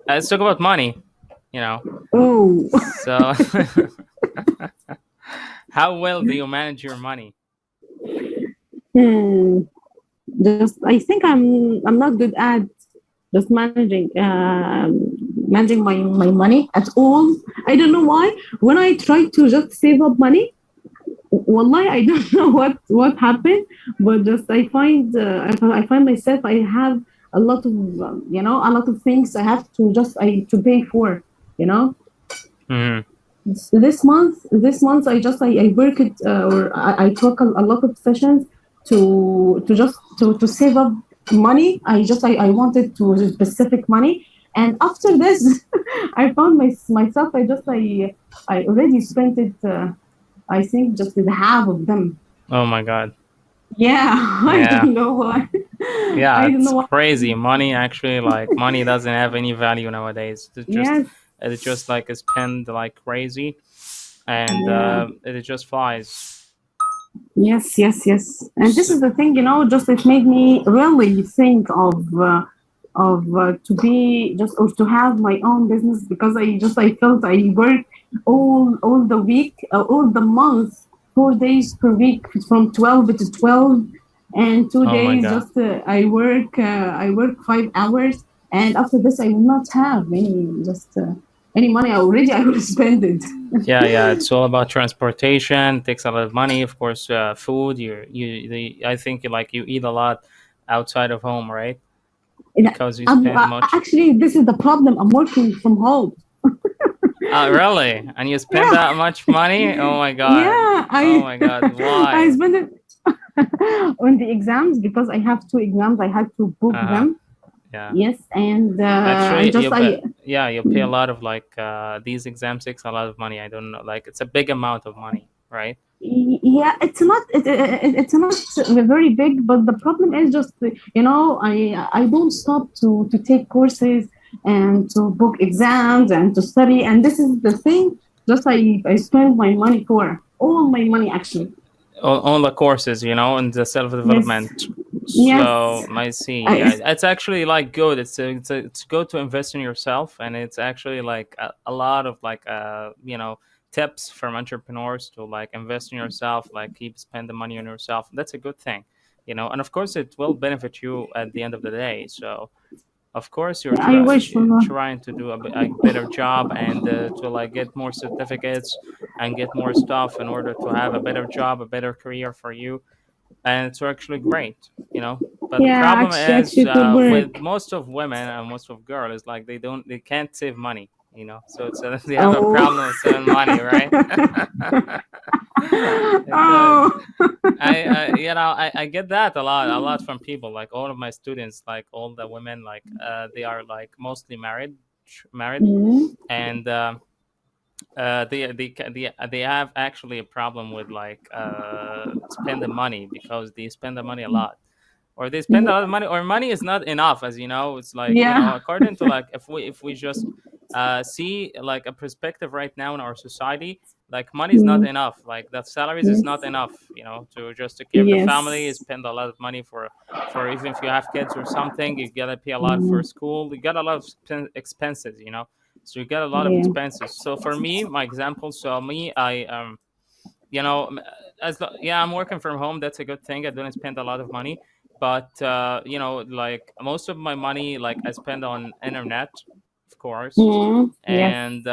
let's talk about money. Oh. So how well do you manage your money? Just I think I'm not good at just managing my money at all. I don't know why. When I try to just save up money, wallahi, I don't know what happened, but just I find myself I have a lot of a lot of things I have to to pay for, you know. Mm-hmm. This month I worked or I took a lot of sessions to save up money. I wanted to specific money, and after this I found myself I already spent it. I think just with half of them. Oh my God. Yeah, I Yeah. don't know why. Yeah, I don't it's know why. crazy. Money actually, like, money doesn't have any value nowadays. Yes, It's just like spend like crazy, and yeah, it just flies. yes. And this So, is the thing, just it made me really think of to be just or to have my own business, because I felt I work all the week, all the month, 4 days per week from 12 to 12, and two oh my days God. just I work 5 hours, and after this I will not have any money already. I will spend it. Yeah, it's all about transportation. It takes a lot of money, of course. Food. I think you eat a lot outside of home, right? Because you spend much. Actually, this is the problem. I'm working from home. Really? And you spend Yeah, that much money? Oh my God. yeah. Oh I my God. I Why? spend it on the exams because I have two exams. I had to book Uh-huh. them. Yeah. Yes, and I Actually, just I you pay a lot of these exams takes a lot of money. I don't know, like it's a big amount of money, right? yeah, it's not very big, but the problem is just I don't stop to take courses and to book exams and to study, and this is the thing. Just I spend my money for all my money actually. All the courses, and the self Yes, development. yes. So I see. I, Yeah, it's actually like good. It's good to invest in yourself, and it's actually like a lot of tips from entrepreneurs to like invest in yourself, like keep spending money on yourself. That's a good thing, and of course it will benefit you at the end of the day. So of course you're I wish for trying to do a better job and to like get more certificates and get more stuff in order to have a better job, a better career for you, and it's actually great. But the yeah, problem is actually it will with work. most of women and most of girls, like they can't save money. So it's they have a Oh. problem with saving money, right? It does. Oh. I get that a lot from people, like all of my students, like all the women, like they are like mostly married, Mm, and they have actually a problem with like spending money because they spend the money a lot, or they spend a lot of money, or money is not enough. As you know, it's like yeah. according to like if we just see like a perspective right now in our society, like money is not Mm, enough, like the salaries is not yes. enough, to just to care of the family. You Yes. spend a lot of money for even if you have kids or something, you gotta pay a lot for Mm, school, you got a lot of expenses. So you get a lot of yeah. expenses. So for me, my example, so me, I you know, m- yeah, I'm working from home. That's a good thing. I don't spend a lot of money, but like most of my money, like I spend on internet, of course, Mm, yes. and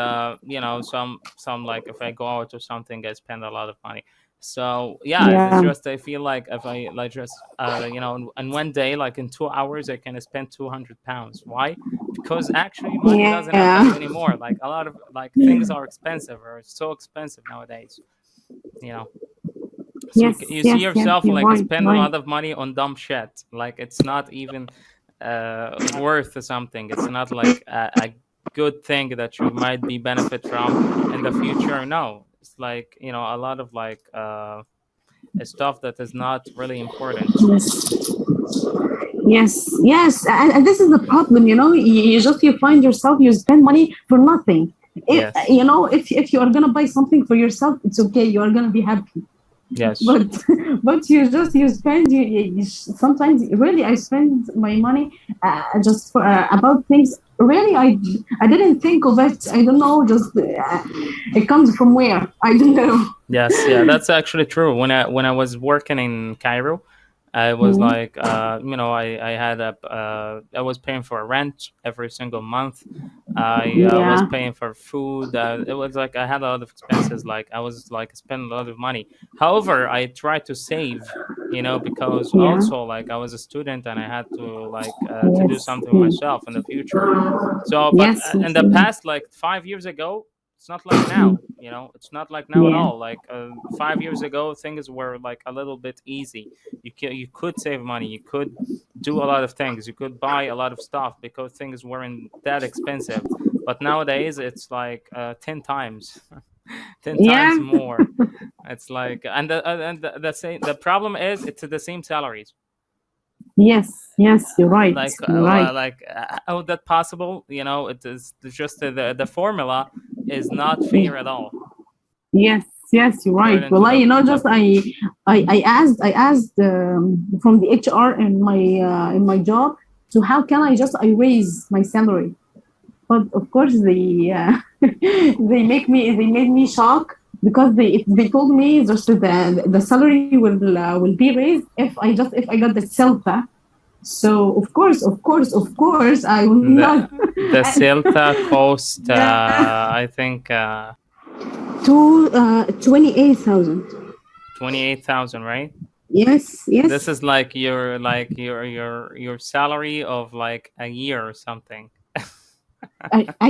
some like if I go out or something, I spend a lot of money. So yeah, Yeah. it's just I feel like if I like just in one day, like in 2 hours, I can spend £200. Why? Because actually money doesn't have Yeah. value anymore. Like a lot of like things are expensive or so expensive nowadays. You know. So Yes. you see Yes. Yes. yourself You're like right. spend a Right. lot of money on dumb shit. Like it's not even worth something. It's not like a good thing that you might be benefit from in the future. No, it's like a lot of like stuff that is not really important. Yes. Yes, and this is the problem. You find yourself you spend money for nothing. Yes. If you are gonna buy something for yourself, it's okay. You are gonna be happy. Yes. but you spend sometimes really I spend my money just for about things really I didn't think of it. I don't know, just it comes from where I don't know. Yes, yeah, that's actually true. When I was working in Cairo, I was Mhm. like, I had I was paying for rent every single month. I was Yeah. paying for food. It was like I had a lot of expenses. Like I was like spending a lot of money. However, I tried to save, because Yeah. also like I was a student and I had to like to do Yes. something for myself in the future. So, but Yes. in the past, like 5 years ago, it's not like now. It's not like now at Yeah. all. Like 5 years ago, things were like a little bit easy. You could save money. You could do a lot of things. You could buy a lot of stuff because things weren't that expensive. But nowadays, it's like 10 times, 10 times Yeah. more. It's like, the problem is it's the same salaries. Yes. Yes. You're right. Like You're right. how is that possible? It is just the formula is not fair at all, Yes, yes, you're right. according Well, to the. just I asked from the HR in my job to how can I raise my salary, but of course they made me shocked because they told me just the salary will be raised if I got the CELTA. So of course I will not. The Celta cost, Yeah, I think, to 28,000. 28,000, right? Yes, This yes. is like your salary of like a year or something. I I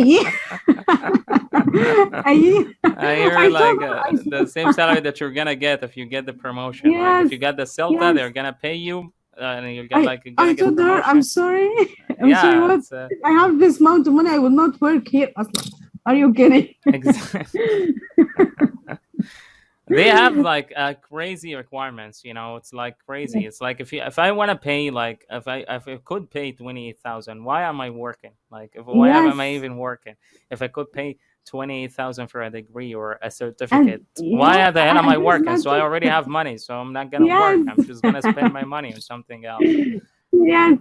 You're I like told the same salary that you're gonna get if you get the promotion. Like if yes, you get the Celta, yes. they're gonna pay you, and you're gonna I get told her I'm promotion. sorry. I'm sorry. Yeah, What? it's I have this amount of money. I will not work here. Are you kidding? exactly. They have like crazy requirements. It's like crazy. It's like if I want to pay, like if I could pay 28,000, why am I working? Like why am I Yes, even working? If I could pay 28,000 for a degree or a and certificate, why the hell am I and there's working? not. So I already have money, so I'm not gonna work. Yes. I'm just gonna spend my money on something else. Yes,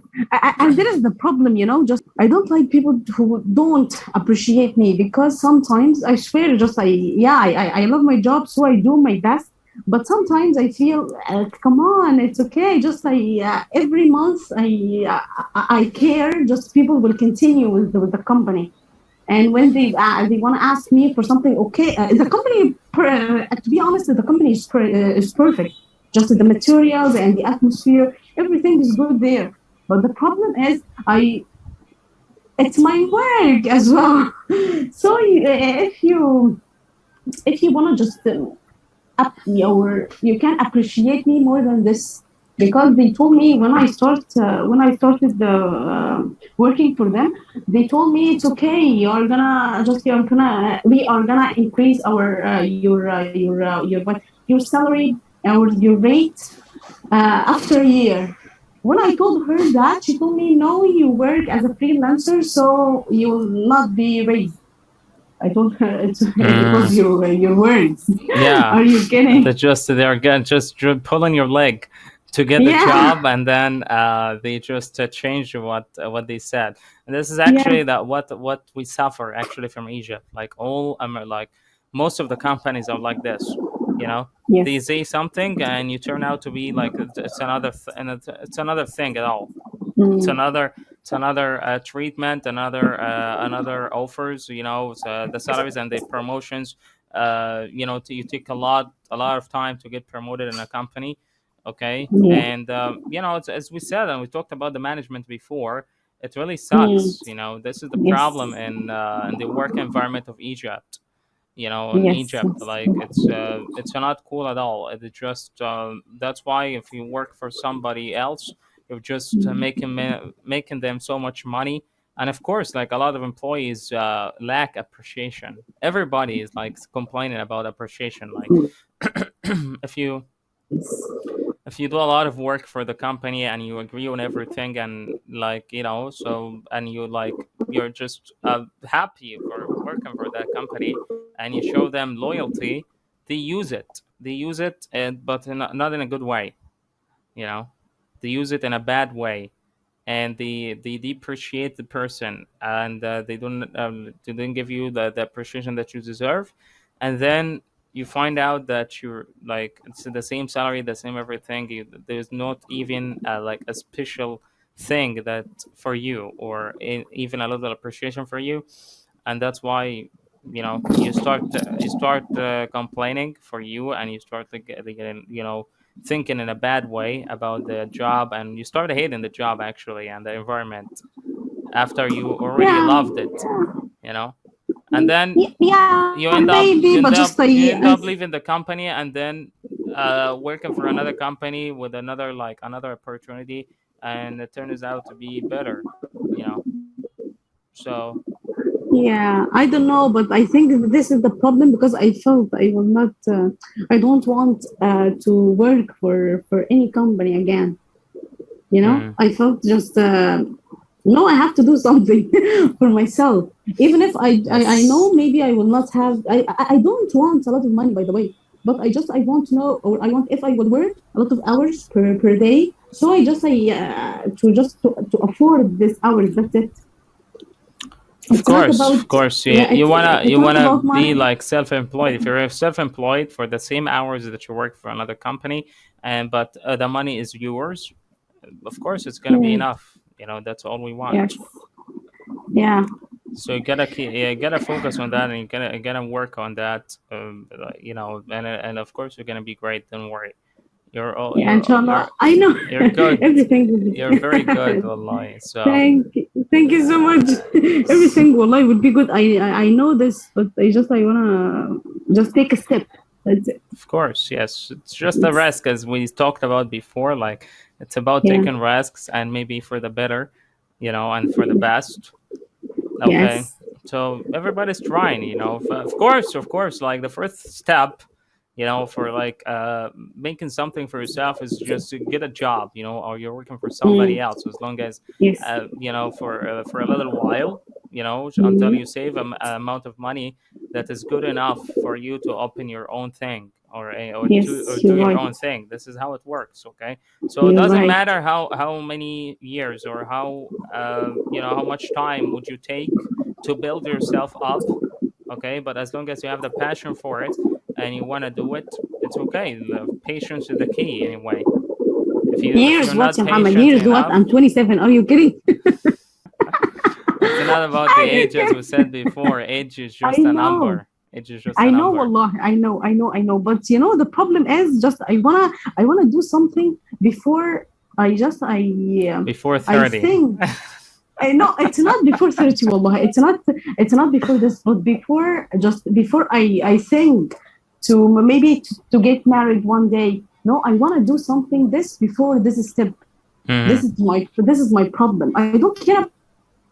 and there is the problem, just I don't like people who don't appreciate me because sometimes I swear, just I love my job, so I do my best. But sometimes I feel, come on, it's okay. Just every month I care. Just people will continue with the company, and when they want to ask me for something, okay, the company, to be honest, the company is perfect. Just the materials and the atmosphere, everything is good there. But the problem is, it's my work as well. So if you want to just you can appreciate me more than this, because they told me when I started working for them, they told me it's okay, we are gonna increase our your salary or your rate after a year. When I told her that, she told me, no, you work as a freelancer, so you will not be raised. I told her it Mm, was your words. yeah, Are you kidding? they're just pulling your leg to get the Yeah. job, and then they just changed what they said. And this is Yes. actually that what we suffer actually from Egypt. Like like most of the companies are like this. You know, they Yes. say something, and you turn out to be like and it's another thing at all. It's Mm. another treatment, another offers. So the salaries and the promotions. You take a lot of time to get promoted in a company. Okay, Yeah. and it's, as we said, and we talked about the management before. It really Mm. sucks. This is the problem Yes. in the work environment of Egypt. In Yes. Egypt, Yes. like it's not cool at all. It just that's why if you work for somebody else, you're just making them so much money. And of course, like a lot of employees lack appreciation. Everybody is like complaining about appreciation. Like if you if you do a lot of work for the company and you agree on everything, and like so, and you're just happy for working for that company, and you show them loyalty, they use it. But not in a good way. They use it in a bad way, and they depreciate the person, and they don't give you the appreciation that you deserve, and then you find out that you're like, it's the same salary, the same everything. There's not even like a special thing that for you, or even a little appreciation for you, and that's why you start complaining for you, and you start getting, thinking in a bad way about the job, and you start hating the job actually and the environment after you already Yeah, loved it, and then yeah, you end up maybe, you but end just up you end up leaving the company, and then working for another company with another opportunity, and it turns out to be better, you know so yeah, I don't know, but I think this is the problem because I felt I will not, I don't want to work for any company again. mm, I felt just, no, I have to do something for myself. Even if I know yes, maybe I will not have, I don't want a lot of money, by the way, but I want to know, or I want if I will work a lot of hours per day. So to afford this hours. That's it. of It's not course, about, of course. You, yeah, you wanna it's you not wanna about be money. like self-employed. If you're self-employed for the same hours that you work for another company, and but the money is yours, of course it's gonna be Yeah, enough. That's all we yes, want. yeah, So you gotta focus on that, and you gotta work on that. And of course you're gonna be great. Don't worry. You're all yeah, you're inshallah. you're I know you're good. everything will You're be. very good, wallahi. So Thank you so much. Everything wallahi would be good. I know this, but I wanna just take a step. That's it. of course, yes. It's just a It's, risk, as we talked about before. Like, it's about yeah, taking risks, and maybe for the better, and for the best. Okay. yes. So everybody's trying, of course, like the first step, for like making something for yourself is just to get a job, or you're working for somebody Mm, else, as long as yes. for a little while, until Mm, you save a amount of money that is good enough for you to open your own thing, or yes, do you're your right. own thing. This is how it works. Okay. So it You're doesn't right. matter how many years, or how much time would you take to build yourself up. Okay, but as long as you have the passion for it and you want to do it, it's okay. The patience is the key anyway. If you're Years what, not Muhammad? patient Years what? enough, I'm 27. Are you kidding? it's not about the Are you age, as we kidding? said before. Age is I just a know. number. Age is just a I know, number. wallah. I know. But the problem is just I wanna do something before I just Before I 30. think. No, it's not before 30, wallah. It's not before this, but before I think to maybe to get married one day. No, I wanna do something this before this step. Hmm. This is my problem. I don't care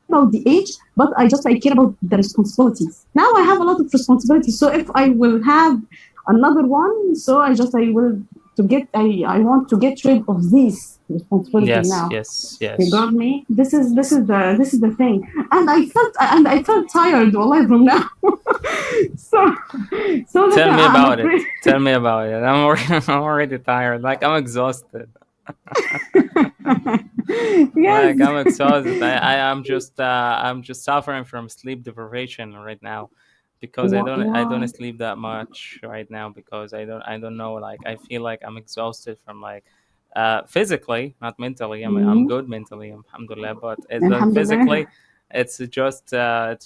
about the age, but I care about the responsibilities. Now I have a lot of responsibilities. So if I will have another one, so I will to get I want to get rid of these responsibilities Yes, now. yes, You yes. got me? This is the thing. And I felt tired all from now. so so that Tell me I'm about it. afraid. Tell me about it. I'm already tired. Like, I'm exhausted. Yes. Like, I'm exhausted. I'm just suffering from sleep deprivation right now, because I don't Wow. sleep that much right now, because I don't know, like, I feel like I'm exhausted from, like, physically, not mentally. I'm Mm, good mentally, alhamdulillah, but it's like alhamdulillah. physically, it's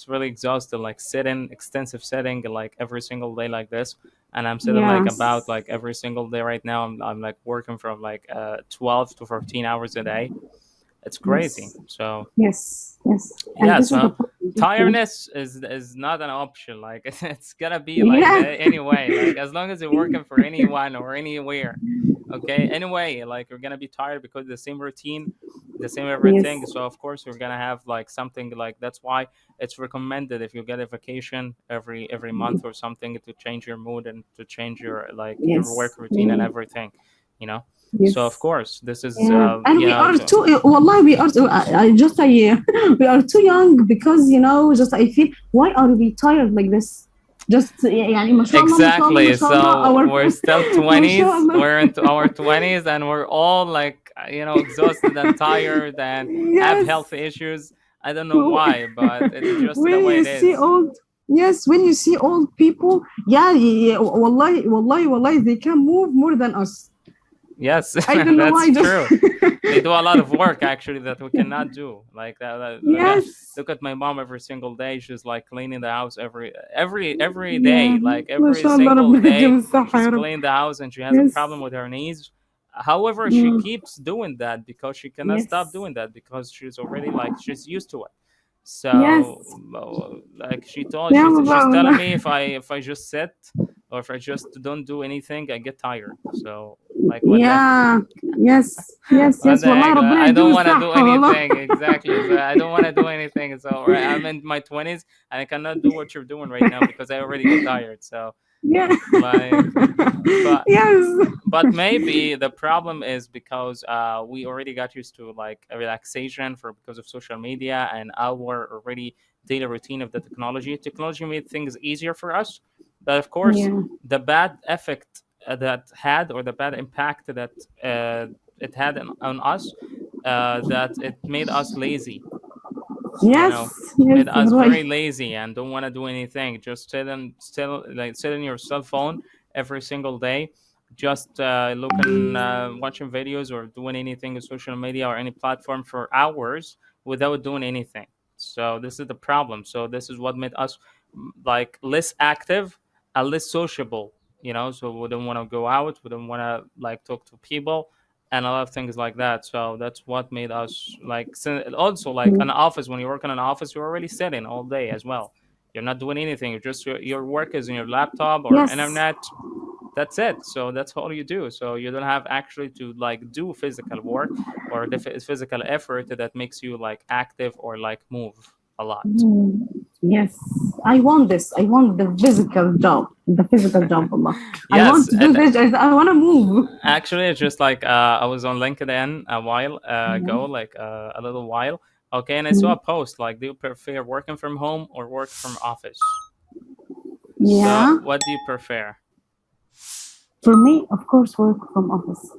really exhausted, like sitting, extensive sitting, like every single day like this. And I'm sitting like about Yes. like every single day right now. I'm like working from like 12 to 14 hours a day. It's crazy. Yes. So Yes. Yes. And yeah, this is the so problem. Okay. tiredness is not an option. Like, it's gonna be like Yeah. anyway. Like, as long as you're working for anyone or anywhere, okay. Anyway, like, you're gonna be tired because the same routine, the same everything. Yes. So of course you're gonna have like something, like, that's why it's recommended, if you get a vacation every month or something, to change your mood and to change your Yes. work routine and Mm, everything. You know. So of yes. course this is Yeah. And we are too. Wallah, we are. We are too young because just I feel why are we tired like this? just يعني ما شاء الله ما شاء الله ما Exactly. شاء الله So our we're still ما 20s. شاء الله. We're into our 20s, and we're all like, exhausted and tired and have Yes. health issues. I don't know why, but it's just the When way you it see is. old, yes, when you see old people, yeah, wallahi, wallahi, wallahi, they can move more than us. Yes, I don't know that's why. Just true. They do a lot of work actually that we cannot do. Like yes, look at my mom every single day. She's like cleaning the house every yeah, day. Like ما every شاء الله single ربنا يديم day, الصحة she's يا رب. cleaning the house, and she has a Yes, problem with her knees. However, she mm, keeps doing that because she cannot stop yes, doing that because she's already like she's used to it. yes, So like yeah, she's والله telling والله. me if I just sit or if I just don't do anything, I get tired. So like what the Yeah, yes, yes, what yes, the والله heck? ربنا I يديم don't want to do الصحة والله. anything. Exactly. So I don't want to do anything. So I'm in my 20s and I cannot do what you're doing right now because I already get tired. So Yeah, like, but yes, maybe the problem is because we already got used to like a relaxation because of social media and our already daily routine of the technology. Technology made things easier for us, but of course, yeah, the bad effect that had or the bad impact that it had on us, that it made us lazy. You yes, know, yes, made us right. very lazy and don't want to do anything. Just sit in your cell phone every single day, just looking, watching videos or doing anything on social media or any platform for hours without doing anything. So this is the problem. So this is what made us like less active and less sociable. So we don't want to go out. We don't want to like talk to people and a lot of things like that. So that's what made us like also like an office. When you work in an office, you're already sitting all day as well. You're not doing anything. You're just your work is in your laptop or Yes, internet. That's it. So that's all you do. So you don't have actually to like do physical work or the physical effort that makes you like active or like move a lot. mm, yes. I want this. I want the physical job. The physical job, Allah. I want Yes, to do this. I want to move. actually, it's just like I was on LinkedIn a while ago, like a little while. Okay, and I saw a post like, do you prefer working from home or work from office? So, Yeah. what do you prefer? For me, of course, work from office.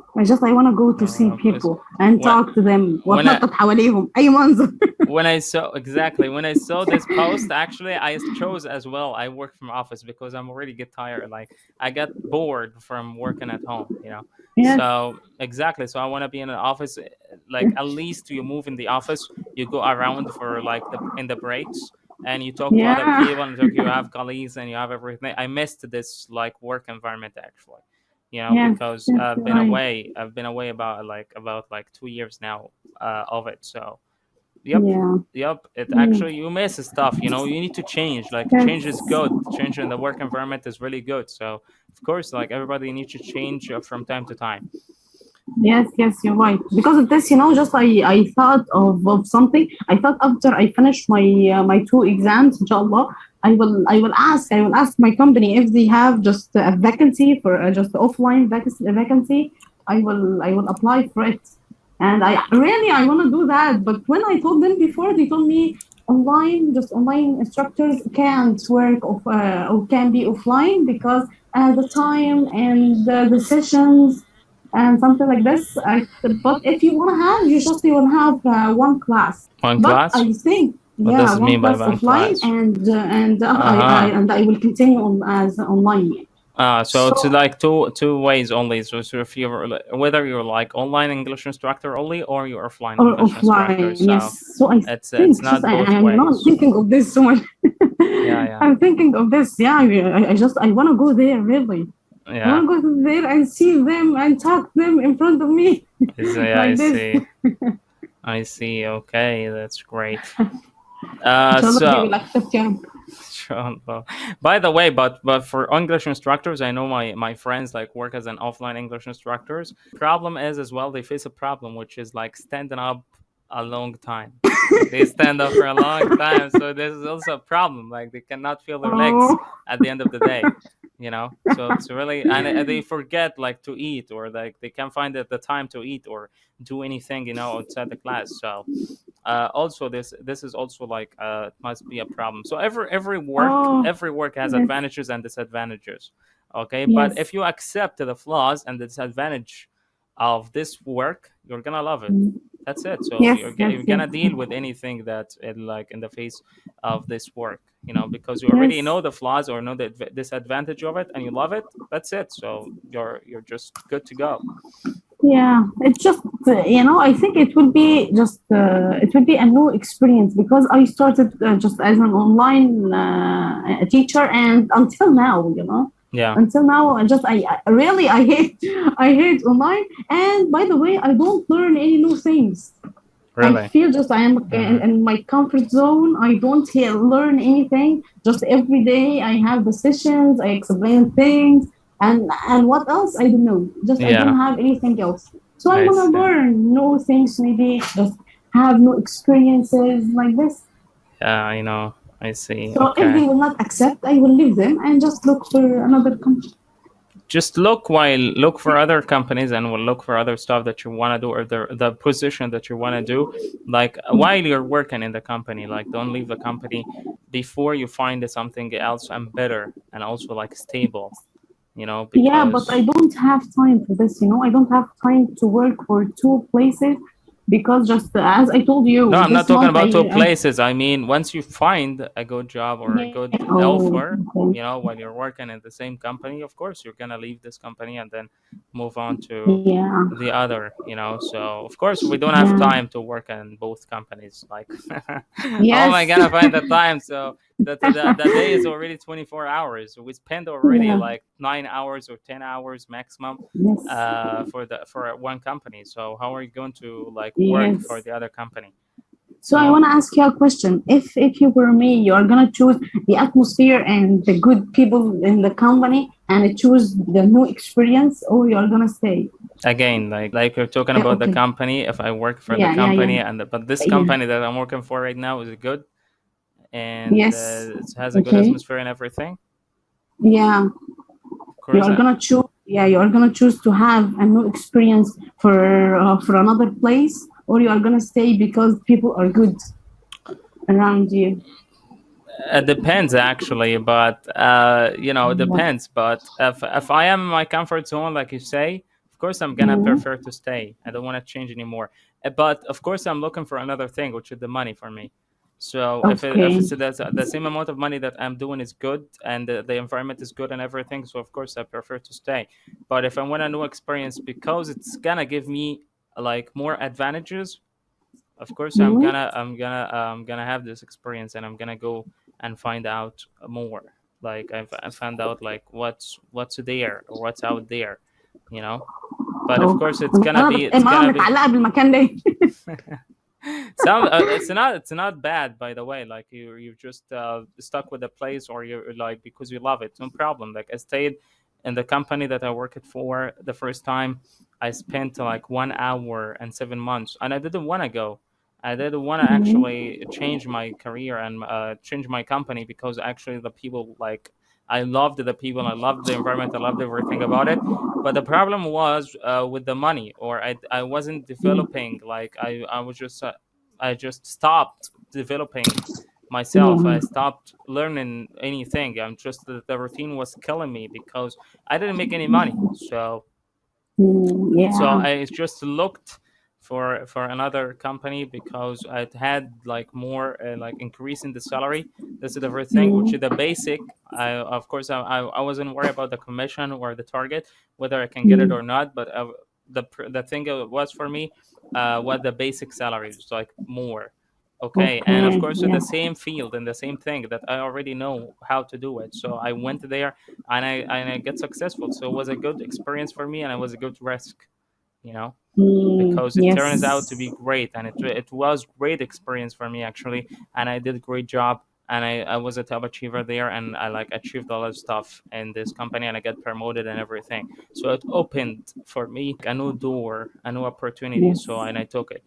I want to go to see Because people and when talk to them. when I واتنطط حواليهم أي منظر. when I saw this post, actually, I chose as well. I work from office because I'm already get tired. Like I get bored from working at home. Yes. So exactly. So I want to be in an office. Like at least you move in the office, you go around for like in the breaks, and you talk to other Yeah. people, and you have colleagues, and you have everything. I missed this like work environment actually. Yes. Because Yes. I've You're been right. away. I've been away about 2 years now of it. So yep, Yeah. yep. It Mm. actually you miss stuff. You need to change. Like change is Yes. good. Change in the work environment is really good. So of course, like everybody needs to change from time to time. Yes, yes, you're right. Because of this, just I thought of something. I thought after I finish my two exams, inshallah, I will ask my company if they have just a vacancy for just offline vacancy. I will apply for it, and I want to do that. But when I told them before, they told me online instructors can't work or can be offline because the time and the sessions and something like this. But if you want to have, you want to have one class. One But class. I think, What does yeah, it one mean by class one offline, class? and I will continue on as online. So it's So like two ways only. So if you're whether you're like online English instructor only or you're offline or English instructor. offline, So yes. So I it's think just not I both am not ways. thinking of this so much. Yeah, yeah, I'm thinking of this. Yeah, I want to go there really. I yeah. want to go there and see them and talk to them in front of me Yeah, I like this. see. I see. Okay, that's great. inshallah they will So accept you. Well, by the way, but for English instructors, I know my friends like work as an offline English instructors. Problem is as well they face a problem which is like standing up a long time. Like they stand up for a long time, so this is also a problem. Like they cannot feel their legs Oh, at the end of the day. So it's really and they forget like to eat or like they can't find the time to eat or do anything outside the class. So also this is also like it must be a problem. So every work has advantages and disadvantages. Okay, but if you accept the flaws and the disadvantage of this work, you're gonna love it. That's it. So you're gonna deal with anything that like in the face of this work, you know, because you already know the flaws or know the disadvantage of it, and you love it. That's it. So you're just good to go. Yeah, it's just I think it will be just it will be a new experience, because I started just as an online teacher, and until now, until now, I really I hate online. And by the way, I don't learn any new things. Really? I feel just I am in my comfort zone. I don't learn anything. Just every day I have the sessions, I explain things, and what else? I don't know. Just I don't have anything else. So I want to learn new things, maybe just have new experiences like this. Yeah, I know. I see. So if they will not accept, I will leave them and just look for another company. Just look for other companies, and we'll look for other stuff that you want to do, or the position that you want to do, like while you're working in the company. Like, don't leave the company before you find something else and better and also like stable, because... Yeah, but I don't have time for this, I don't have time to work for two places, because just as I told you... No, I'm not talking about two places. I mean, once you find a good job or a good offer, while you're working in the same company, of course, you're going to leave this company and then move on to the other, So, of course, we don't have time to work in both companies. Like, how am I going to find the time? So the day is already 24 hours. We spend already like 9 hours or 10 hours maximum for one company. So how are you going to like work for the other company? So I want to ask you a question. If you were me, you're gonna choose the atmosphere and the good people in the company and choose the new experience, or you're gonna stay? Again, like you're talking about the company. If I work for the company but this company that I'm working for right now is good and it has a good atmosphere and everything. Yeah. You're gonna choose. Yeah, you are gonna choose to have a new experience for another place, or you are gonna stay because people are good around you. It depends, actually, but it depends. But if I am in my comfort zone, like you say, of course I'm gonna prefer to stay. I don't want to change anymore. But of course I'm looking for another thing, which is the money for me. So if it's the same amount of money that I'm doing is good and the environment is good and everything, so of course I prefer to stay. But if I want a new experience because it's gonna give me like more advantages, of course I'm gonna have this experience and I'm gonna go and find out more. Like I found out like what's there or what's out there, But of course it's gonna be. It's not bad, by the way. Like you just stuck with the place, or you're like because you love it, no problem. Like I stayed in the company that I worked for the first time. I spent like 1 hour and 7 months, and I didn't want to go. I didn't want to actually change my career and change my company, because actually the people, like, I loved the people, I loved the environment, I loved everything about it. But the problem was with the money, or I wasn't developing. Like I was just I just stopped developing myself. I stopped learning anything. I'm just the routine was killing me because I didn't make any money. So I just looked for another company because I had like more like increase in the salary. This is the first thing, which is the basic. Of course I wasn't worried about the commission or the target, whether I can get it or not. But the thing was for me what the basic salary is like more. Okay, and of course in the same field and the same thing that I already know how to do it. So I went there and I get successful. So it was a good experience for me, and it was a good risk, because it turns out to be great, and it was great experience for me actually, and I did a great job, and I was a top achiever there, and I like achieved a lot of stuff in this company, and I got promoted and everything. So it opened for me a new door, a new opportunity. So and I took it.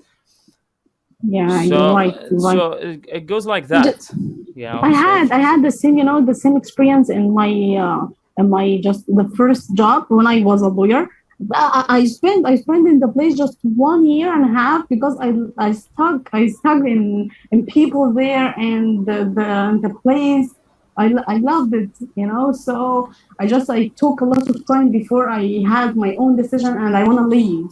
Yeah, so, you're right. So it goes like that. I had the same experience in my just the first job when I was a lawyer. I spent in the place just 1 year and a half because I stuck in people there and the place. I loved it, So I took a lot of time before I had my own decision and I want to leave.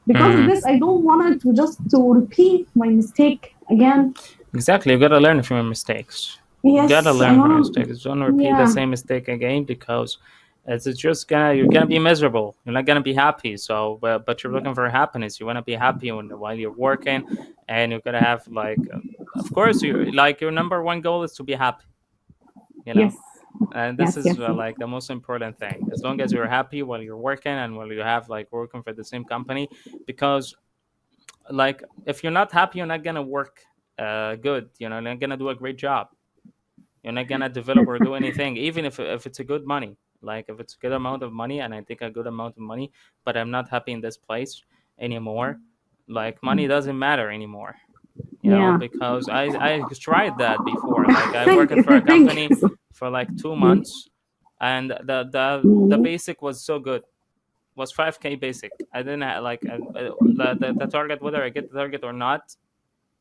Because of Mm. this, I don't want to repeat my mistake again. Exactly, you gotta learn from your mistakes. You gotta Yes, I learn from your want to. mistakes. Don't repeat the Yeah. same mistake again, because it's just you're gonna be miserable. You're not gonna be happy. So, but you're looking for happiness. You want to be happy while you're working, and you're gonna have like, of course, you like your number one goal is to be happy. You know, Yes. and this Yes. is Yes. Yes. like the most important thing. As long as you're happy while you're working and while you have like working for the same company, because like if you're not happy, you're not gonna work good. You're not gonna do a great job. You're not gonna develop or do anything, even if it's a good money. Like if it's a good amount of money, and I take a good amount of money, but I'm not happy in this place anymore. Like money doesn't matter anymore, Yeah. because I tried that before. Like I Thank worked you. for a Thank company you. for like 2 months, and the Mhm. basic was so good. Was 5K basic. I didn't have, like the target, whether I get the target or not,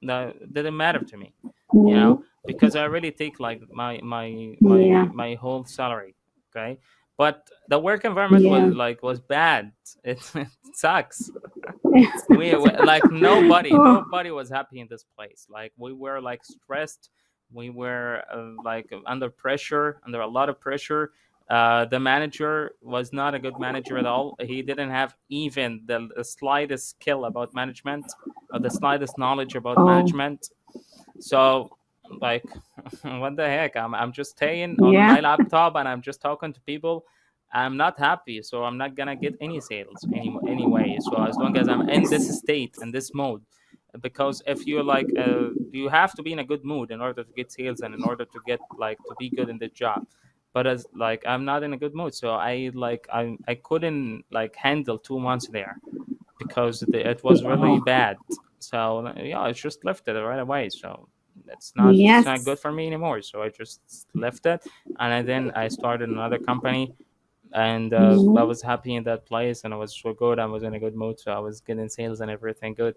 that didn't matter to me, Mhm. because I really take like Yeah. my whole salary. Okay, but the work environment Yeah. was bad. It sucks. We like nobody Oh. nobody was happy in this place. Like we were like stressed. We were like under pressure, under a lot of pressure. The manager was not a good manager at all. He didn't have even the slightest skill about management, or the slightest knowledge about Oh. management. So like what the heck, I'm just staying on Yeah. my laptop and I'm just talking to people. I'm not happy, so I'm not gonna get any sales anyway. So as long as I'm in this Yes. state, in this mode, because if you're like you have to be in a good mood in order to get sales and in order to get like to be good in the job. But as like I'm not in a good mood, so I couldn't like handle 2 months there, because it was really Oh. bad. So yeah, I just left it right away. So it's not Yes. good for me anymore. So I just left it, and then I started another company, and I Mhm. was happy in that place, and I was so good. I was in a good mood, so I was getting sales and everything good.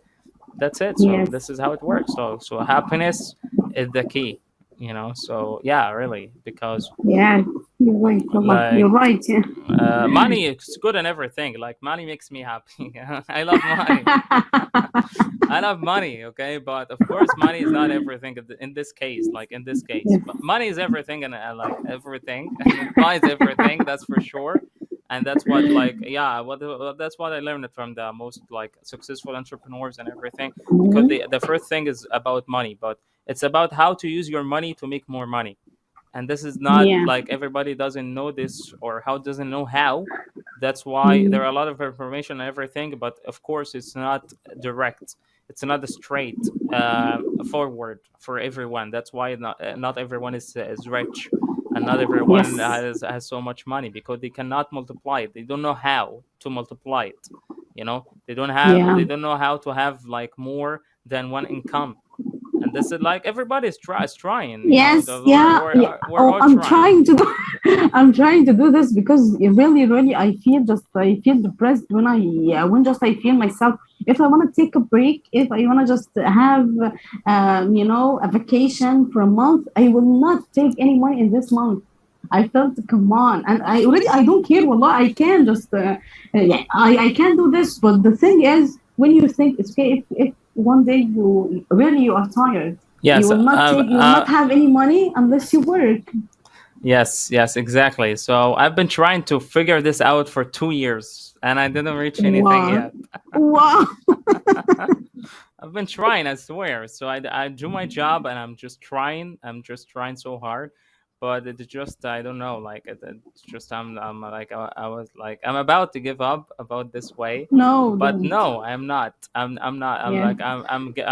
That's it. So Yes. this is how it works. So happiness is the key. So yeah, really, because Yeah. You're right. Wallah. like You're right. Yeah. money is good and everything. Like money makes me happy. I love money. I love money, okay, but of course, money is not everything in this case. Like in this case, Yes. but money is everything, and I like everything, and it buys everything. That's for sure, and that's what like yeah, that's what I learned from the most like successful entrepreneurs and everything, because Mhm. the first thing is about money, but it's about how to use your money to make more money. And this is not Yeah. like everybody doesn't know this, or how doesn't know how. That's why there Mhm. are a lot of information and everything, but of course it's not direct. It's not a straight forward for everyone. That's why not everyone is rich, and not everyone Yes. has so much money, because they cannot multiply it. They don't know how to multiply it. They Yeah. don't know how to have like more than one income. And this is like everybody's trying. Yes, yeah, yeah. We're Oh, all I'm trying. trying to do, I'm trying to do this because it really, really, I feel depressed when when just I feel myself. If I want to take a break, if I want to just have, a vacation for a month, I will not take any money in this month. I felt, come on, and I don't care. Wallah, I can just, yeah, I can do this. But the thing is, when you think it's okay, if one day you are tired, Yes, you will not have any money unless you work. yes, exactly. So I've been trying to figure this out for 2 years, and I didn't reach anything Wow. yet. Wow. I've been trying, I swear. So I do my job, and I'm just trying. I'm just trying so hard, but it's just I don't know. Like it's just I'm like I was like I'm about to give up about this way, No, but don't. no, I'm not. I'm not. I'm Yeah. like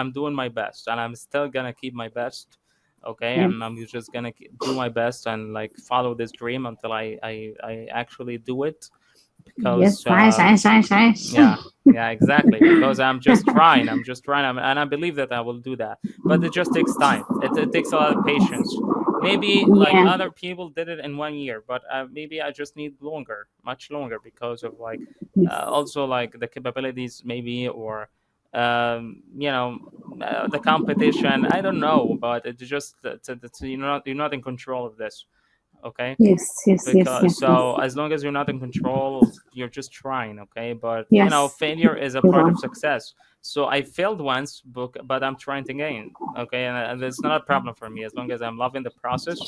I'm doing my best, and I'm still gonna keep my best. Okay, Yes. I'm just gonna do my best and like follow this dream until I actually do it, because عاش. yeah, exactly, because I'm just trying, and I believe that I will do that, but it just takes time. It takes a lot of patience. Maybe like Yeah. other people did it in 1 year, but maybe I just need much longer, because of like Yes. also like the capabilities, maybe, or the competition. I don't know, but it's just you're not in control of this. Okay, Yes. because so as long as you're not in control, you're just trying. Okay, but Yes. failure is a You're part right. of success. So I failed once, but I'm trying again. Okay, and it's not a problem for me as long as I'm loving the process.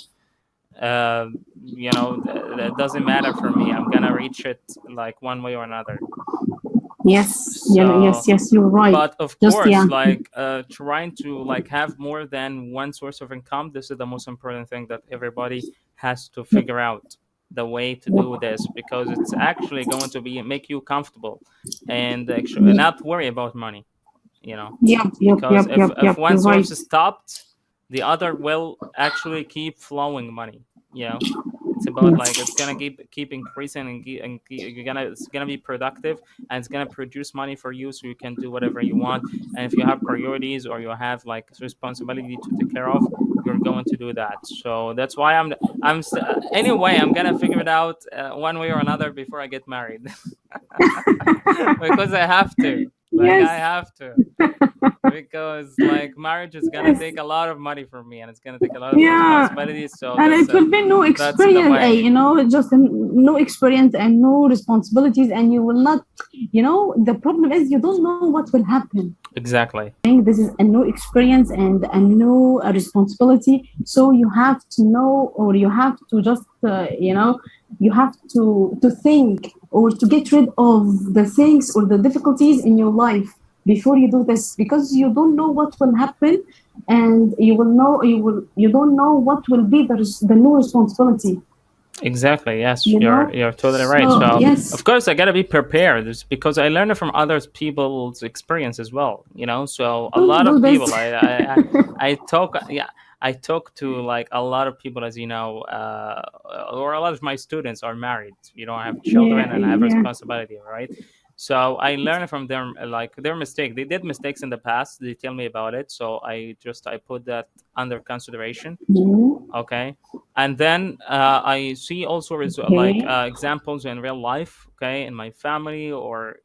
It doesn't matter for me. I'm gonna reach it like one way or another. Yes. So, Yes. You're right. but of Just course, like trying to like have more than one source of income, this is the most important thing that everybody has to figure out the way to do this, because it's actually going to make you comfortable and actually not worry about money. Because if one You're right. source is stopped, the other will actually keep flowing money. It's about like it's gonna keep increasing, it's gonna be productive, and it's gonna produce money for you, so you can do whatever you want. And if you have priorities, or you have like responsibility to take care of, you're going to do that. So that's why anyway, I'm gonna figure it out one way or another before I get married. Because I have to. Like, I have to. Because like marriage is gonna take a lot of money from me, and it's gonna take a lot of responsibilities. So and it will be no experience, just no experience and no responsibilities, and you will not. The problem is you don't know what will happen. Exactly. This is a no experience and a no responsibility. So you have to know, or you have to just you have to think, or to get rid of the things or the difficulties in your life before you do this, because you don't know what will happen, and you don't know what will be the new responsibility. Exactly. Yes, you're totally right. So yes. Of course I gotta be prepared, because I learned it from other people's experience as well. So a lot of people I talk to like a lot of people, as you know, or a lot of my students are married. I have children and I have responsibility, right? So I learned from them, like their mistake. They did mistakes in the past. They tell me about it. So I put that under consideration. Okay. And then I see also examples in real life, okay, in my family, or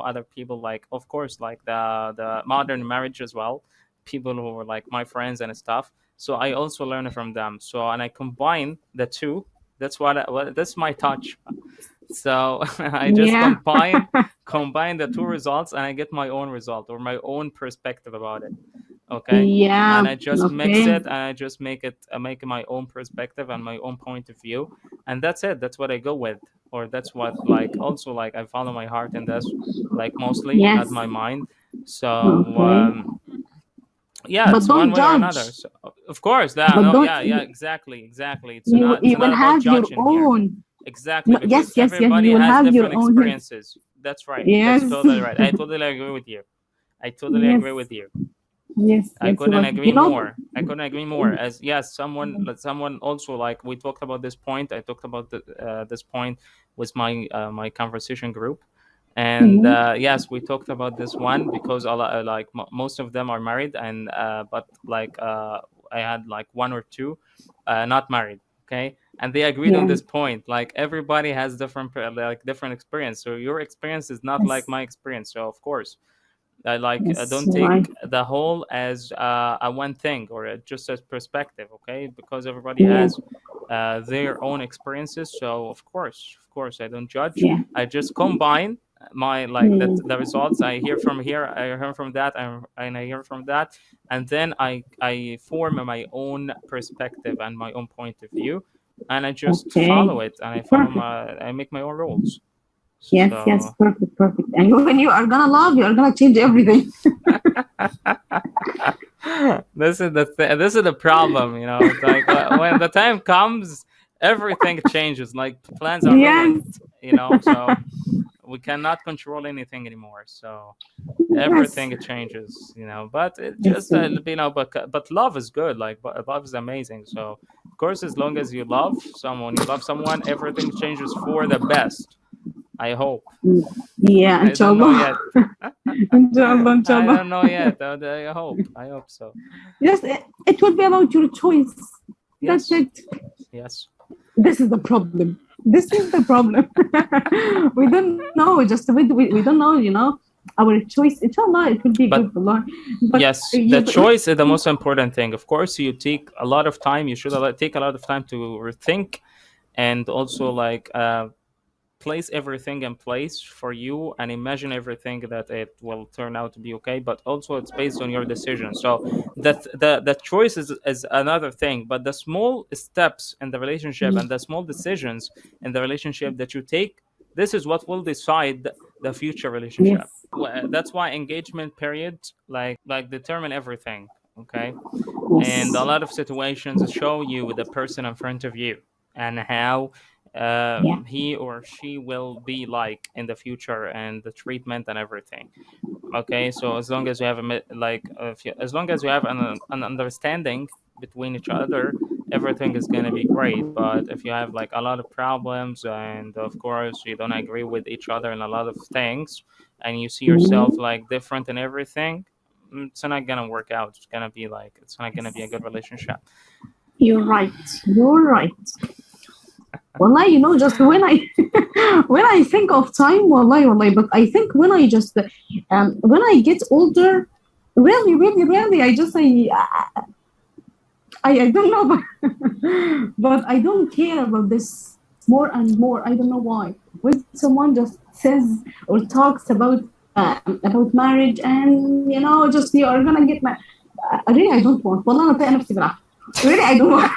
other people, like of course like the modern marriage as well, people who were like my friends and stuff. So I also learn from them. So, and I combine the two. That's that's my touch. So I just combine the two results, and I get my own result, or my own perspective about it. Okay. Yeah. And I just mix it, and I just make it my own perspective and my own point of view, and that's it. That's what I go with, or that's what like also like I follow my heart in this, like mostly, not my mind. So yeah, but it's don't one way judge. Or another. So, of course, exactly. It's you not will about have your judging own. Here. Exactly, because yes, everybody you will has have different your own experiences. That's right. Yes. That's totally right. I totally agree with you. Agree with you. Yes, I couldn't agree more. I couldn't agree more. As yes, someone also, like we talked about this point. I talked about this point with my my conversation group, and yes, we talked about this one, because a lot, most of them are married, and but like I had like one or two not married. Okay, and they agreed on this point. Like everybody has different experience. So your experience is not like my experience. So of course. Don't take the whole as a one thing, or just as perspective, okay? Because everybody has their own experiences. So of course I don't judge. I just combine my the results. I hear from here, I hear from that, and I hear from that, and then I form my own perspective and my own point of view, and I just follow it, and I make my own rules. Yes, perfect. And when you are gonna love, you are gonna change everything. This is the problem, It's like when the time comes, everything changes. Like plans are ruined, So we cannot control anything anymore. So everything changes, But it just but love is good. Like, but love is amazing. So of course, as long as you love someone, everything changes for the best. I hope. Yeah, I don't know inshallah. yet. Inshallah, I inshallah. don't know yet. I hope. I hope so. Yes, it will be about your choice. That's Yes. it. Yes. This is the problem. This is the problem. We don't know. Just we don't know. You know, our choice. Inshallah, it will be But good, Allah. But yes, the you, choice is the most important thing. Of course, you take a lot of time. You should take a lot of time to rethink, and also like place everything in place for you and imagine everything that it will turn out to be okay, but also it's based on your decision. So that the choice is another thing, but the small steps in the relationship and the small decisions in the relationship that you take, this is what will decide the future relationship. yes, That's why engagement period like determine everything. Okay. And a yes, lot of situations show you the person in front of you and how yeah, he or she will be like in the future and the treatment and everything. Okay, so as long as you have as long as you have an understanding between each other, everything is going to be great. But if you have like a lot of problems and of course you don't agree with each other in a lot of things and you see yourself mhm. like different in everything, it's not going to work out. It's not going to be a good relationship. You're right. You're right. Wallahi, you know, just when I when I think of time, wallahi, but I think when I get older, really, really, really, I don't know, but I don't care about this more and more. I don't know why. When someone just says or talks about marriage, and you know, just you are gonna get married. Really, I don't want. والله أنا طايقة نفسي بالعافية. Really, I don't want.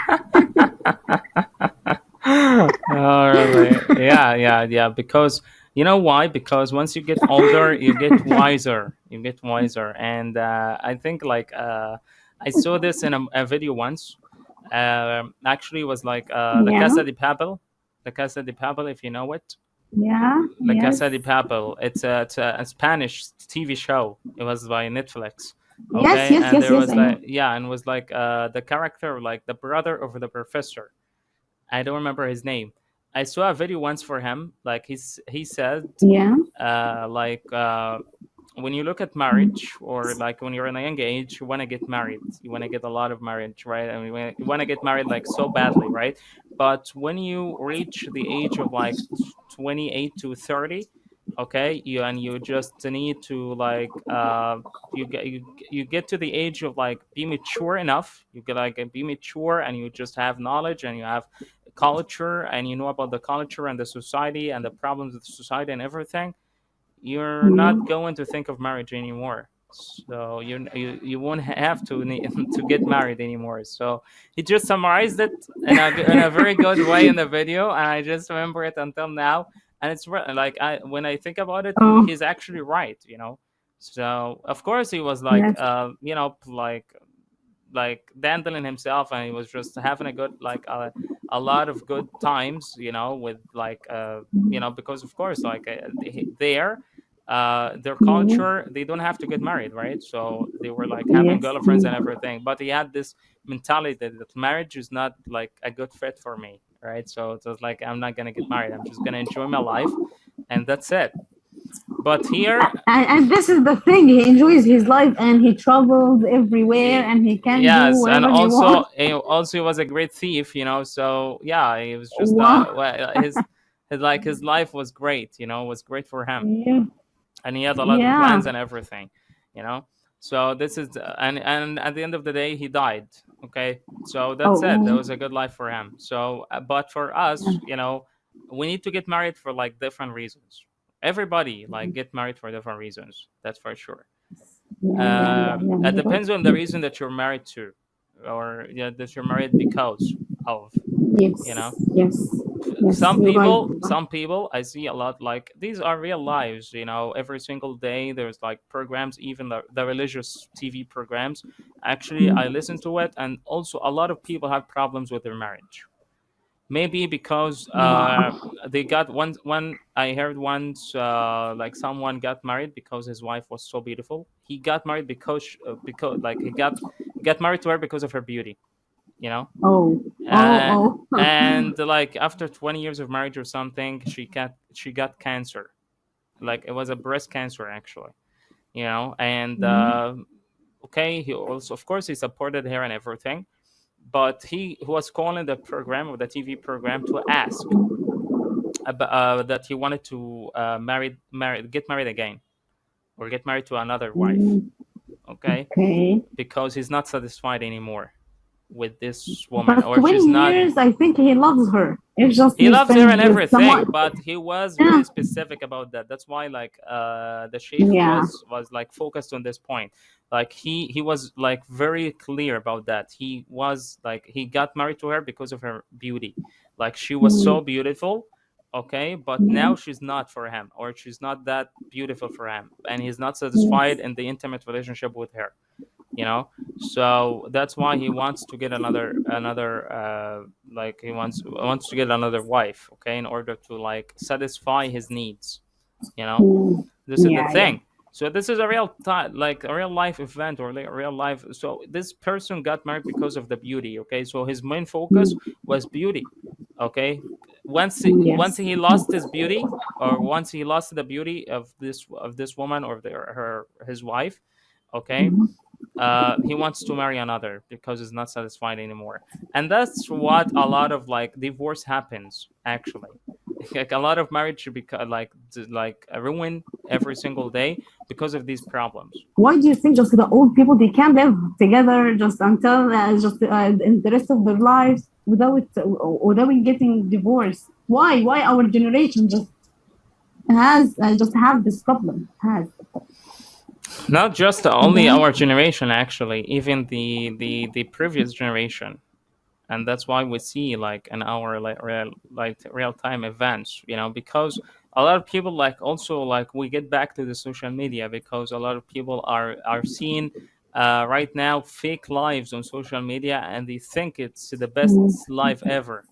Oh, really? Yeah. Because you know why? Because once you get older, you get wiser. You get wiser, and I think like I saw this in a video once. Actually, it was like La Yeah, Casa de Papel. La Casa de Papel, if you know it. yeah, La yes, Casa de Papel. It's a Spanish TV show. It was by Netflix. yes, Okay, yes, and yes, there yes. was I know. like yeah, and was like the character like the brother of the professor. I don't remember his name. I saw a video once for him. Like he said, Yeah. like when you look at marriage or like when you're in a young age, you want to get married. You want to get a lot of marriage, right? I mean, you want to get married like so badly, right? But when you reach the age of like 28 to 30, okay, you just need to like you get to the age of like be mature enough. You get like be mature and you just have knowledge and you have culture and you know about the culture and the society and the problems of the society and everything. You're not Mm. going to think of marriage anymore, so you won't have to to get married anymore. So he just summarized it in a very good way in the video, and I just remember it until now. And it's like when I think about it, Oh, he's actually right, you know. So of course he was like yes, you know like dandling himself, and he was just having a good like a lot of good times, you know, with like you know, because of course like there their yeah, culture, they don't have to get married, right? So they were like having yes, girlfriends and everything, but he had this mentality that marriage is not like a good fit for me, right? So it was like, I'm not gonna get married, I'm just gonna enjoy my life, and that's it. But here and this is the thing. He enjoys his life and he travels everywhere and he can do yes, and whatever he wants. also he was a great thief, you know. So yeah, he was just Wow. his life was great, you know, was great for him, Yeah, and he had a lot of yeah. plans and everything, you know. So this is and at the end of the day he died. Okay, so that's it. That Oh, was a good life for him. So but for us, you know, we need to get married for like different reasons. Everybody like get married for different reasons, that's for sure. yeah, yeah, yeah, yeah. It You're right. depends on the reason that you're married to, or yeah, that you're married because of, you Yes, know. yes, yes. Some You're right. people, some people I see a lot, like these are real lives, you know. Every single day there's like programs, even the religious TV programs. Actually, I listen to it, and also a lot of people have problems with their marriage. Maybe because Wow. they got one I heard once like someone got married because his wife was so beautiful. He got married because like he got married to her because of her beauty. you know. Oh, And like after 20 years of marriage or something, she got cancer. Like it was a breast cancer actually, you know. And okay, he also, of course, he supported her and everything, but he was calling the program, or the TV program, to ask about, that he wanted to get married again, or get married to another wife. Okay, okay. because he's not satisfied anymore with this woman, But or she's 20 not. years, I think he loves her. It's just He he loves her spends and with everything, someone. but he was Yeah. very specific about that. That's why, like, the sheikh Yeah. was like focused on this point. Like he was like very clear about that. He was like, he got married to her because of her beauty. Like she was so beautiful, okay, but now she's not for him, or she's not that beautiful for him, and he's not satisfied in the intimate relationship with her, you know. So that's why he wants to get another like he wants to get another wife, okay, in order to like satisfy his needs, you know. This is the thing. So this is a real like a real life event, or like a real life. So this person got married because of the beauty, okay. So his main focus was beauty, okay. Once he lost his beauty, or once he lost the beauty of this woman, or his wife, okay, he wants to marry another because he's not satisfied anymore. And that's what a lot of like divorce happens actually. Like a lot of marriage should be like ruin every single day because of these problems. Why do you think just the old people, they can't live together just until in the rest of their lives without getting divorced? Why our generation just have this problem? Not just only our generation, actually, even the previous generation. And that's why we see like in our real time events, you know, because a lot of people like also like we get back to the social media, because a lot of people are seeing right now fake lives on social media, and they think it's the best life ever,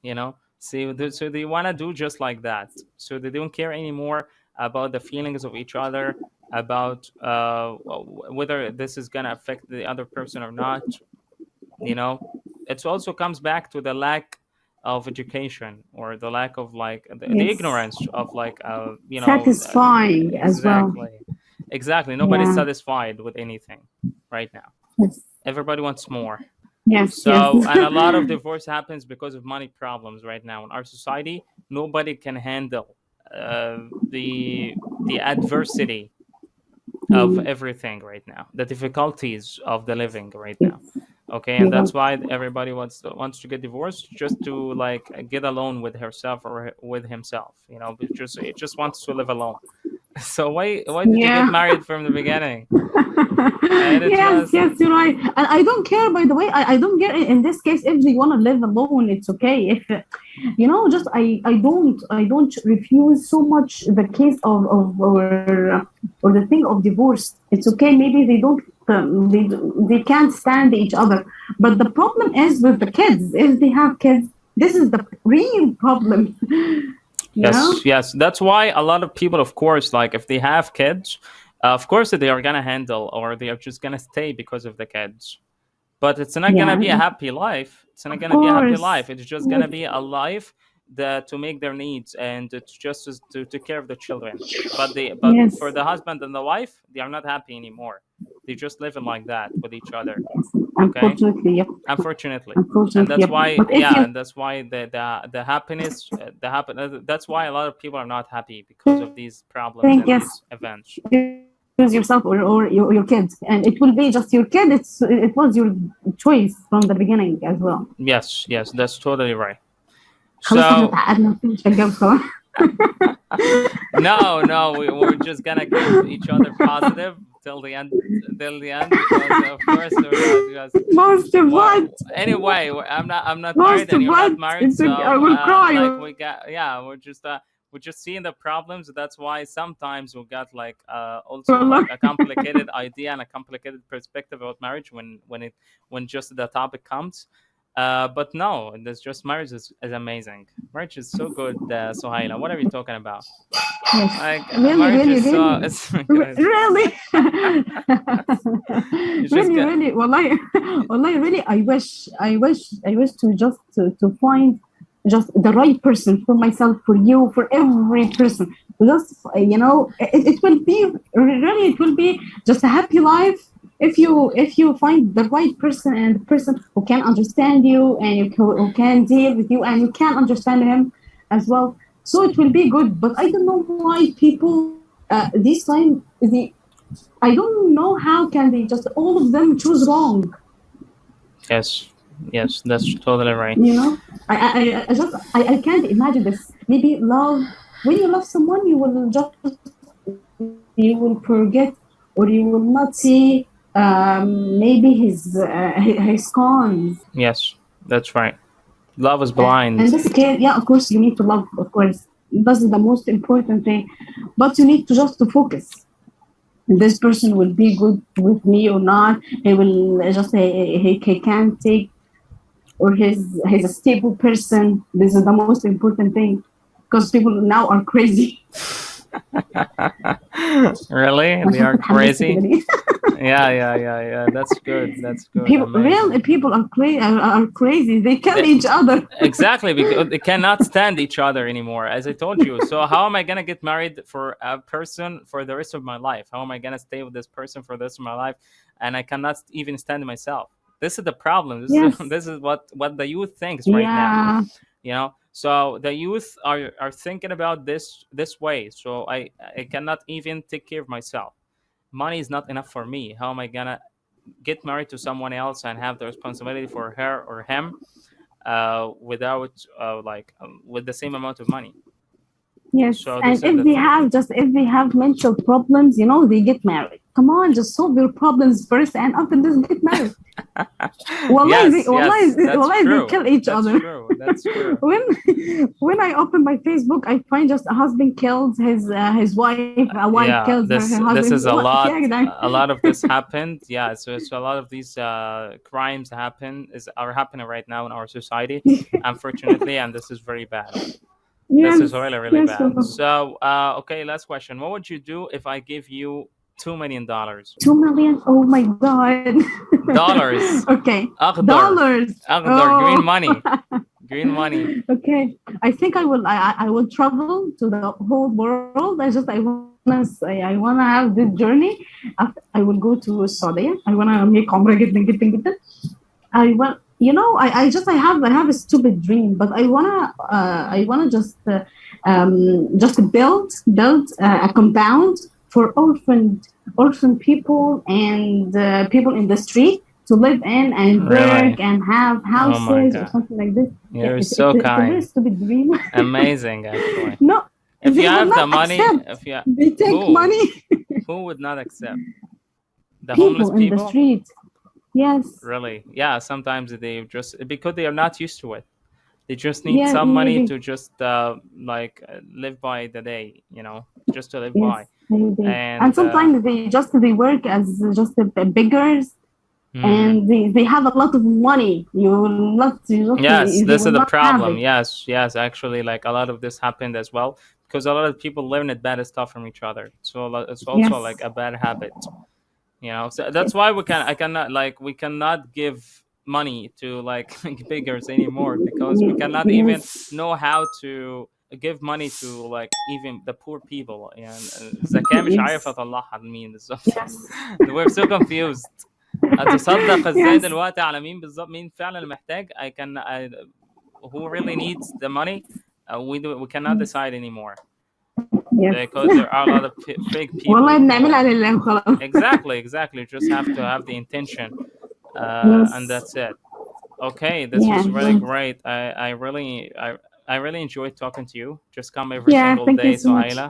you know. So they want to do just like that, so they don't care anymore about the feelings of each other, about whether this is going to affect the other person or not, you know. It also comes back to the lack of education, or the lack of like the ignorance of like you know, satisfying as well. Exactly, nobody's satisfied with anything right now. Everybody wants more. So and a lot of divorce happens because of money problems right now in our society. Nobody can handle the adversity of everything right now, the difficulties of the living right now, okay. And that's why everybody wants to get divorced, just to like get alone with herself or with himself, you know. But it just wants to live alone. So why did you get married from the beginning? Yes, you're right. And I don't care, by the way. I don't care in this case if they want to live alone. It's okay. If you know, just I don't refuse so much the case of or the thing of divorce. It's okay. Maybe they don't they can't stand each other. But the problem is with the kids. If they have kids, this is the real problem. Yes. That's why a lot of people, of course, like if they have kids, of course they are gonna handle, or they are just gonna stay because of the kids. But it's not gonna be a happy life. It's not gonna be a happy life. It's just gonna be a life that to make their needs, and to just to take care of the children. But for the husband and the wife, they are not happy anymore. They just living like that with each other. Okay? Unfortunately. And that's why and that's why the happiness that's why a lot of people are not happy, because of these problems and these events. Choose yourself or your kid, and it will be just your kid. It was your choice from the beginning as well. Yes, that's totally right. So no, we're just gonna keep each other positive till the end, because of course anyway, I'm not married and you're not married, so I will cry. like we're just seeing the problems. That's why sometimes we got like also like a complicated idea and a complicated perspective about marriage when just the topic comes. But no, there's just marriage is amazing. Marriage is so good, Sohaila. What are you talking about? Yes. Like Really, marriage really, is so really. it's crazy. Really. You just Really, get really. Wallahi, really. I wish to find just the right person for myself, for you, for every person. Just it will be really, it will be just a happy life if you find the right person, and the person who can understand you, and who can deal with you, and you can understand him as well. So it will be good. But I don't know why people this time I don't know how can they just all of them choose wrong. yes, that's totally right. You know, I can't imagine this. Maybe love, when you love someone, you will forget, or you will not see maybe his cons. Yes, that's right. Love is And blind. this case, yeah, of course you need to love, of course. That's the most important thing. But you need to just to focus. This person will be good with me or not. He will just he can take, or he's a stable person. This is the most important thing, because people now are crazy. Really? They are crazy? Yeah. That's good. That's good. People, Amazing. real people are crazy. They kill each other. Exactly, because they cannot stand each other anymore, as I told you. So how am I gonna get married for a person for the rest of my life? How am I gonna stay with this person for the rest of my life, and I cannot even stand myself? This is the problem. This Yes. is this is what the youth thinks right now. Yeah. So the youth are thinking about this way. So I cannot even take care of myself. Money is not enough for me. How am I gonna get married to someone else and have the responsibility for her or him without with the same amount of money? Yes, So and this is the thing. if they have mental problems, they get married. Come on, just solve your problems first, and after this, get married. Yes, that's Wallahi, they true. kill each That's other. true. That's true. When I open my Facebook, I find just a husband kills his wife, a wife Yeah, kills her husband. this is a What? lot. Yeah, guys. A lot of this happened. Yeah, so a lot of these crimes are happening right now in our society, unfortunately, and this is very bad. This is Yes, really, really yes, bad. wallah. So, okay, last question. What would you do if I give you $2 million? 2 million. Oh my God. Dollars. Okay, أخضر. dollars. أخضر. Oh. Green money. Green money. Okay, I think I will. I will travel to the whole world. I wanna have this journey. After, I will go to Saudi. I wanna make umrah جدا. I want. I have a stupid dream, but I wanna just build a compound for orphan people, and people in the street to live in and Really? work and have Oh my houses or God. something like this. You're It's so a very kind. stupid dream. Amazing, actually. No, If they you will have the not money, accept. They take money. who would not accept? The homeless People in the people? street. Yes. Really? Yeah, sometimes they just because they are not used to it. They just need Yeah, some money maybe. to just live by the day, just to live Yes, by. maybe. And And sometimes they work as just beggars, hmm. and they have a lot of money. You will not. Yes, They this is will the not have problem. it. Yes, actually, like a lot of this happened as well because a lot of people learn it bad stuff from each other. So it's also Yes. like a bad habit. So that's why we cannot give money to like beggars anymore because we cannot even Yes. know how to give money to like even the poor people يعني الزكاة مش عارف Yes. اطلعها لمين بالظبط. Yes. We're so confused. اتصدق ازاي Yes. دلوقتي على مين بالظبط مين فعلا محتاج who really needs the money. We cannot Yes. decide anymore Yes. because there are a lot of fake والله people who بنعملها لله وخلاص. exactly just have to have the intention and Yes. that's it. Okay, this Yeah. was really Yes. great. I really enjoyed talking to you. Just come every Yeah. single Thank you day, so much. Sohaila.